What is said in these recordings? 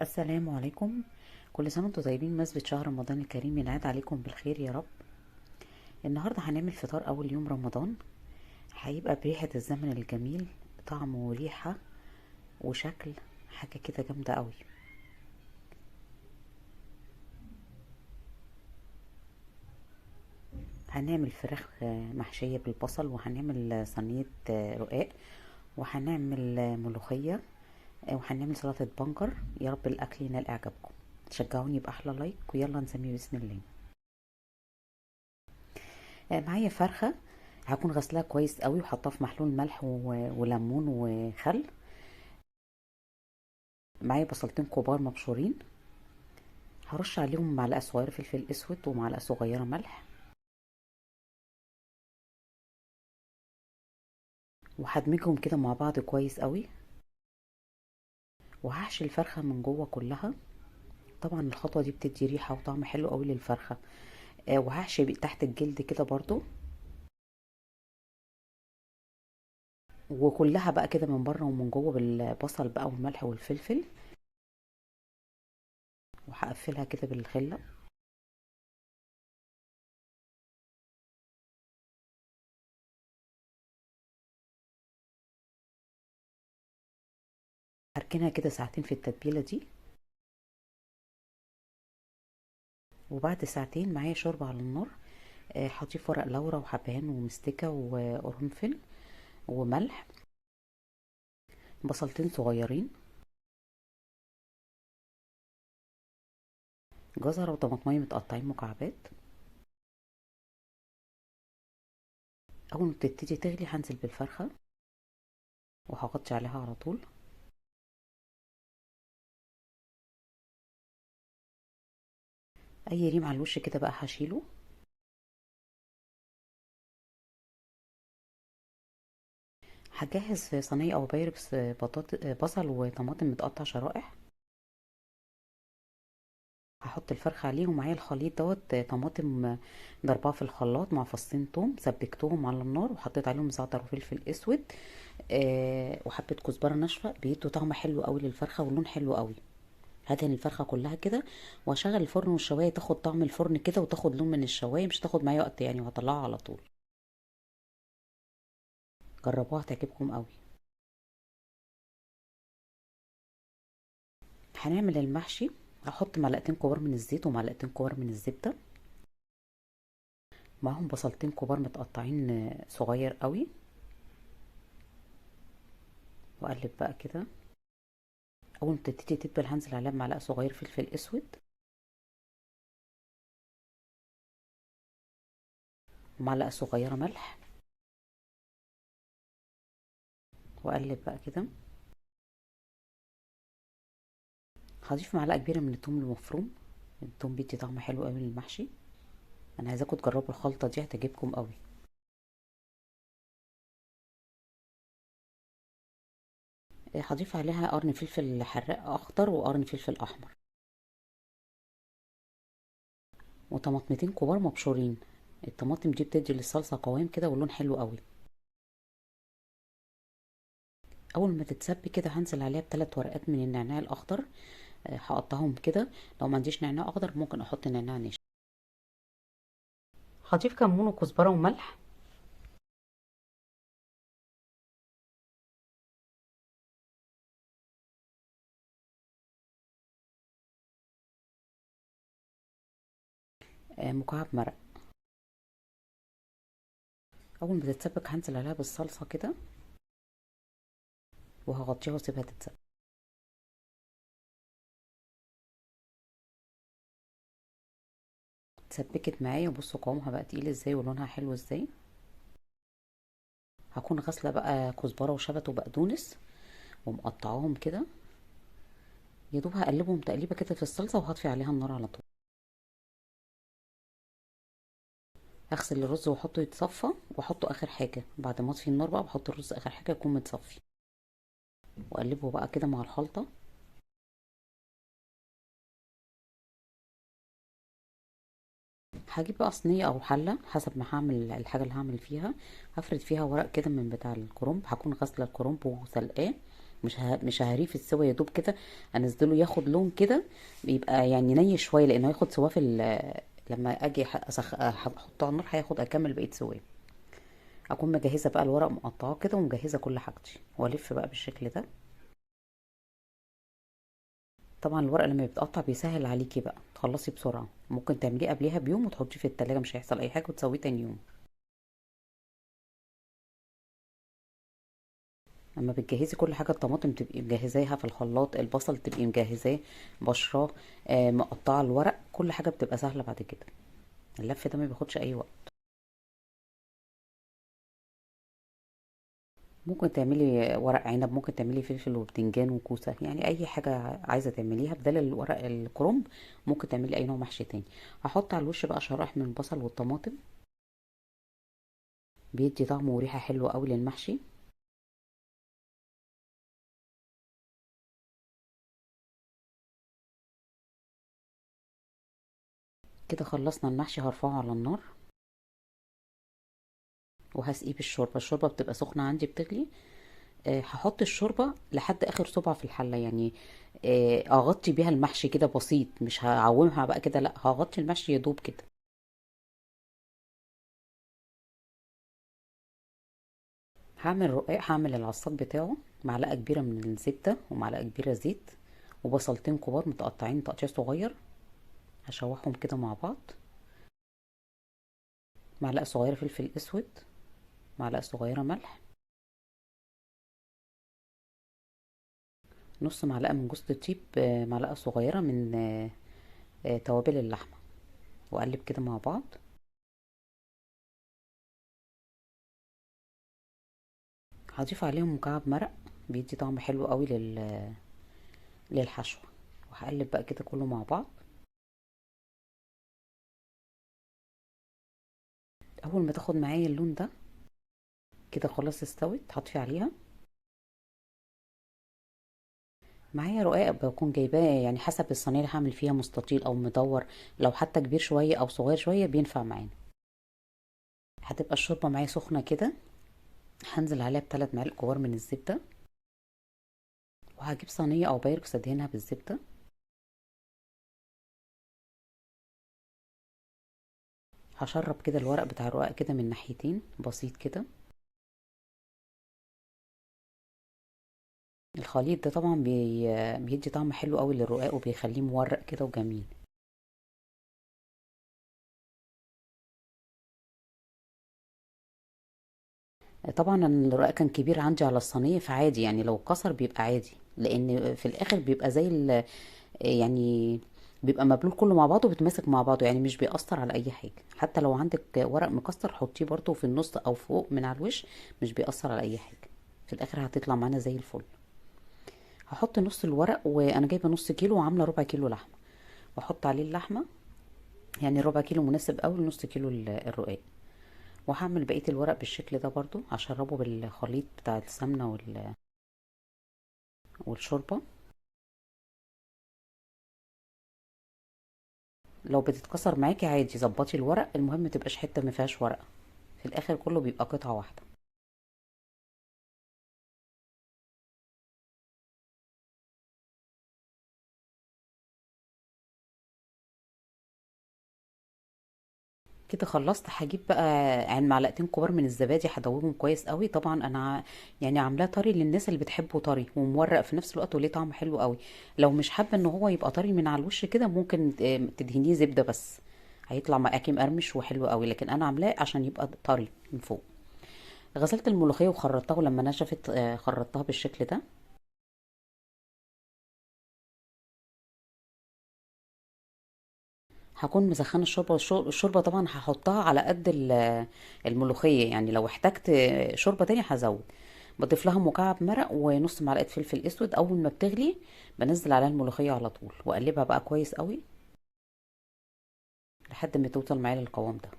السلام عليكم. كل سنة وانتم طيبين. بمناسبة شهر رمضان الكريم ينعاد عليكم بالخير يا رب. النهاردة هنعمل فطار أول يوم رمضان، هيبقى بريحة الزمن الجميل، طعم وريحة وشكل، حاجة كده جامدة قوي. هنعمل فراخ محشية بالبصل، وهنعمل صينية رقاق، وهنعمل ملوخية، وهنعمل سلطة بنجر. يا رب الأكل ينال إعجابكم. تشجعوني بأحلى لايك، ويلا نسميه بسم الله. معايا فرخة، هكون غسلها كويس قوي وحطها في محلول ملح وليمون وخل. معايا بصلتين كبار مبشورين، هرش عليهم معلقه صغيره فلفل اسود ومعلقه صغيره ملح، وهدمجهم كده مع بعض كويس قوي. وهحشي الفرخه من جوه كلها. طبعا الخطوه دي بتدي ريحه وطعم حلو قوي للفرخه. وهحشي تحت الجلد كده برضو، وكلها بقى كده من بره ومن جوه بالبصل بقى والملح والفلفل. وهقفلها كده بالخله. هركنها كده ساعتين في التتبيله دي. وبعد ساعتين معايا شوربه على النار. هضيف ورق لورا وحبهان ومستكه وقرنفل وملح، بصلتين صغيرين، جزرة وطماطمية متقطعين مكعبات. أول ما تبتدي تغلي هنزل بالفرخة وهغطي عليها على طول. أي ريم على الوش كده بقى هشيله. هجهز في صينية أو بايركس بصل وطماطم متقطع شرائح. هحط الفرخة عليه ومعايا الخليط دوت طماطم ضربها في الخلاط مع فصين توم سبكتهم على النار وحطيت عليهم زعتر وفلفل اسود. وحبة كزبرة ناشفة بيدوا طعم حلو قوي للفرخة واللون حلو قوي. هدهن الفرخه كلها كده واشغل الفرن والشوايه تاخد طعم الفرن كده وتاخد لون من الشوايه، مش تاخد معايا وقت يعني، وهطلعها على طول. جربوها هتعجبكم قوي. هنعمل المحشي. هحط معلقتين كبار من الزيت ومعلقتين كبار من الزبده، معاهم بصلتين كبار متقطعين صغير قوي، واقلب بقى كده. اول ما تبتدي تدبل هنزل عليها بمعلقه صغير فلفل اسود ومعلقه صغيره ملح، واقلب بقى كده. هضيف معلقه كبيره من الثوم المفروم. الثوم بيدي طعم حلو قوي للمحشي. انا عايزاكم تجربوا الخلطه دي هتعجبكم قوي. هضيف عليها قرن فلفل حراق اخضر وقرن فلفل احمر وطماطمتين كبار مبشورين. الطماطم دي بتدي للصلصه قوام كده ولون حلو قوي. اول ما تتسبي كده هنزل عليها بثلاث ورقات من النعناع الاخضر. هقطعهم كده. لو ما عنديش نعناع اخضر ممكن احط نعناع ناشف. هضيف كمون وكزبره وملح. مكعب مرق. اول ما تتسبك هنزل عليها بالصلصه كده وهغطيها واسيبها تتسبك. اتسبكت معايا وبصوا قوامها بقى تقيل ازاي ولونها حلو ازاي. هكون غاسله بقى كزبره وشبت وبقدونس ومقطعاهم كده. يا دوب هقلبهم تقليبه كده في الصلصه وهطفي عليها النار على طول. هغسل الرز واحطه يتصفى واحطه اخر حاجه. بعد ما اطفي النار بقى بحط الرز اخر حاجه يكون متصفي، واقلبه بقى كده مع الخلطه. هجيب بقى صينيه او حله حسب ما هعمل الحاجه اللي هعمل فيها. هفرد فيها ورق كده من بتاع الكرنب. هكون غاسله الكرنب وسلقاه مش ههريه في السوا، يا دوب كده انزله ياخد لون كده، بيبقى يعني ني شويه، لانه هياخد سواه لما اجي احطه على النار هياخد اكمل بقيه سواه. اكون مجهزه بقى الورق مقطعاه كده ومجهزه كل حاجتي، والف بقى بالشكل ده. طبعا الورق لما بيتقطع بيسهل عليكي بقى تخلصي بسرعه، ممكن تعمليه قبليها بيوم وتحطيه في التلاجة، مش هيحصل اي حاجه، وتسويه تاني يوم. اما بتجهزي كل حاجه، الطماطم تبقي مجهزاها في الخلاط، البصل تبقي مجهزاه بشراه، مقطعه الورق، كل حاجه بتبقى سهله بعد كده. اللف ده ما بياخدش اي وقت. ممكن تعملي ورق عنب، ممكن تعملي فلفل وبتنجان وكوسه، يعني اي حاجه عايزه تعمليها بدل الورق الكرنب. ممكن تعملي اي نوع محشي تاني. هحط على الوش بقى شرايح من البصل والطماطم، بيدي طعم وريحه حلوه قوي للمحشي. كده خلصنا المحشي، هرفعه على النار وهسقيه بالشوربه. الشوربه بتبقى سخنه عندي بتغلي. هحط الشوربه لحد اخر صبع في الحله يعني. اغطي بيها المحشي كده بسيط، مش هعومها بقى كده، لا هغطي المحشي يدوب كده. هعمل رقاق، هعمل العصاق بتاعه، معلقه كبيره من الزبده ومعلقه كبيره زيت، وبصلتين كبار متقطعين تقطيع صغير، هشوحهم كده مع بعض. معلقه صغيره فلفل اسود، معلقه صغيره ملح، نص معلقه من جوز الطيب، معلقه صغيره من توابل اللحمه، واقلب كده مع بعض. هضيف عليهم مكعب مرق، بيدي طعم حلو قوي للحشوه. وهقلب بقى كده كله مع بعض. اول ما تاخد معايا اللون ده كده خلاص استوت، هطفي عليها. معايا رقاق بكون جايباه، يعني حسب الصينيه اللي هعمل فيها، مستطيل او مدور، لو حتى كبير شويه او صغير شويه بينفع معانا. هتبقى الشوربه معايا سخنه كده، هنزل عليها بثلاث معالق كبار من الزبده، وهجيب صينيه او بايركس ادهنها بالزبده. هشرب كده الورق بتاع الرقاق كده من ناحيتين بسيط كده. الخليط ده طبعا بيدي طعم حلو قوي للرقاق، وبيخليه مورق كده وجميل. طبعا أنا الرقاق كان كبير عندي على الصينيه، فعادي يعني لو اتكسر بيبقى عادي، لان في الاخر بيبقى زي يعني بيبقى مبلول كله مع بعضه، بيتماسك مع بعضه، يعني مش بيأثر على اي حاجه. حتى لو عندك ورق مكسر حطيه برضه في النص او فوق من على الوش، مش بيأثر على اي حاجه. في الاخر هتطلع معانا زي الفل. هحط نص الورق، وانا جايبه نص كيلو وعامله ربع كيلو لحمه، واحط عليه اللحمه، يعني ربع كيلو مناسب قوي لنص كيلو الرقاق. وهعمل بقيه الورق بالشكل ده برضو، هشربه بالخليط بتاع السمنه والشوربه. لو بتتكسر معاكي عادي ظبطي الورق، المهم متبقاش حته ما فيهاش ورق، في الاخر كله بيبقى قطعه واحده. كده خلصت. هجيب بقى معلقتين كبار من الزبادي، هدوبهم كويس قوي. طبعا انا يعني عاملاه طري للناس اللي بتحبه طري ومورق في نفس الوقت، وليه طعم حلو قوي. لو مش حابه ان هو يبقى طري من على الوش كده، ممكن تدهنيه زبده بس، هيطلع معاكي مقرمش وحلو قوي، لكن انا عاملاه عشان يبقى طري من فوق. غسلت الملوخيه وخرطتها، ولما نشفت خرطتها بالشكل ده. هكون مسخنه الشوربه، الشوربه طبعا هحطها على قد الملوخيه، يعني لو احتجت شوربه تاني هزود. بضيف لها مكعب مرق ونص معلقه فلفل اسود. اول ما بتغلي بنزل عليها الملوخيه على طول، واقلبها بقى كويس قوي لحد ما توصل معايا للقوام ده.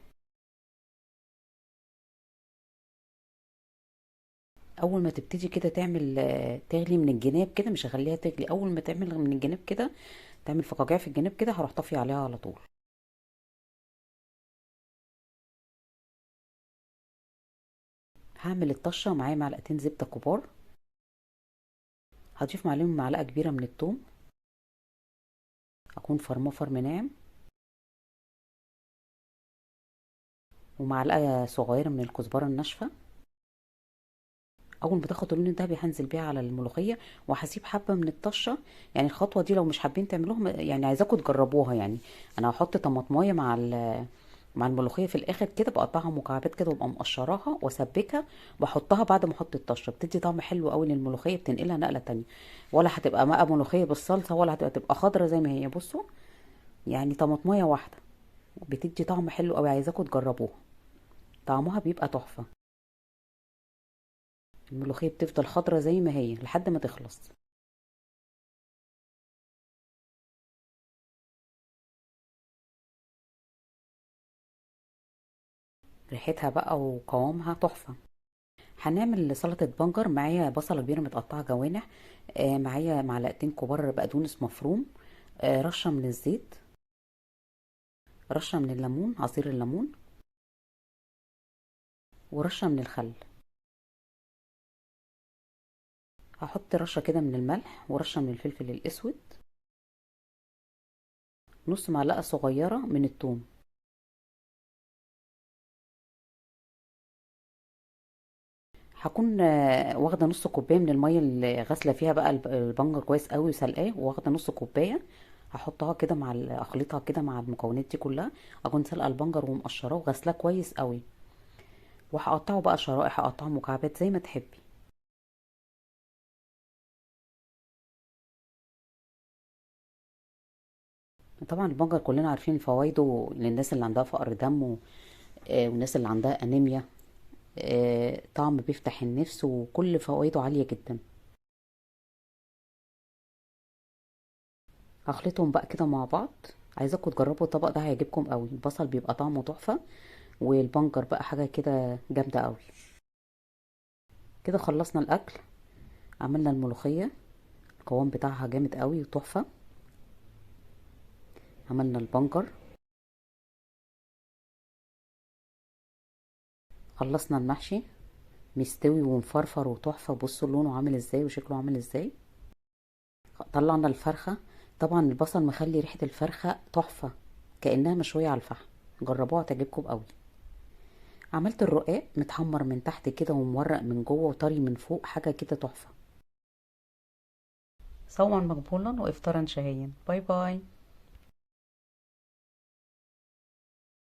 اول ما تبتدي كده تعمل تغلي من الجناب كده، مش هخليها تغلي، اول ما تعمل من الجناب كده، تعمل فقاقيع في الجناب كده، هروح طافيه عليها على طول. هعمل الطشه معايا معلقتين زبده كبار، هضيف عليهم معلقه كبيره من الثوم، اكون فرماه فرم ناعم، ومعلقه صغيره من الكزبره الناشفه. اول ما تاخد اللون الدهبي هنزل بيها على الملوخيه، وهسيب حبه من الطشه. يعني الخطوه دي لو مش حابين تعملوها، يعني عايزاكم تجربوها يعني. انا هحط طماطمايه مع الملوخيه في الاخر كده، بقطعها مكعبات كده وابقى مقشراها واسبكها، بحطها بعد ما احط الطشه، بتدي طعم حلو قوي للملوخيه، بتنقلها نقله تانية. ولا هتبقى بقى ملوخيه بالصلصه، ولا هتبقى خضره زي ما هي. بصوا، يعني طماطمايه واحده بتدي طعم حلو قوي، عايزاكم تجربوها، طعمها بيبقى تحفه. الملوخيه بتفضل خضره زي ما هي لحد ما تخلص. ريحتها بقى وقوامها تحفة. هنعمل سلطة بنجر. معايا بصلة كبيرة متقطعة جوانح، معايا معلقتين كبار بقدونس مفروم، رشة من الزيت، رشة من الليمون، عصير الليمون، ورشة من الخل. هحط رشة كده من الملح، ورشة من الفلفل الأسود، نص معلقة صغيرة من الثوم. هكون واخدة نص كوباية من المية اللي غاسلة فيها بقى البنجر كويس قوي وسلقاه، واخدة نص كوباية. هحطها كده مع اخلطها كده مع المكونات دي كلها. اكون سلقة البنجر ومقشراه وغسلاه كويس قوي، وهقطعه بقى شرائح، هقطعه مكعبات زي ما تحبي. طبعا البنجر كلنا عارفين فوائده للناس اللي عندها فقر دم والناس اللي عندها انيميا. طعم بيفتح النفس، وكل فوائده عالية جدا. هخلطهم بقى كده مع بعض. عايزاكم تجربوا الطبق ده، هيعجبكم قوي. البصل بيبقى طعمه تحفة، والبنجر بقى حاجة كده جامدة قوي. كده خلصنا الاكل. عملنا الملوخية، القوام بتاعها جامد قوي وتحفة. عملنا البنجر، خلصنا المحشي مستوي ومفرفر وتحفة. بصوا لونه عامل ازاي وشكله عامل ازاي. طلعنا الفرخة. طبعا البصل مخلي ريحة الفرخة تحفة، كأنها مشوية على الفحم. جربوها تعجبكم قوي. عملت الرقاق متحمر من تحت كده ومورق من جوه وطري من فوق، حاجة كده تحفة. صوما مقبولا وافطارا شهيا. باي باي.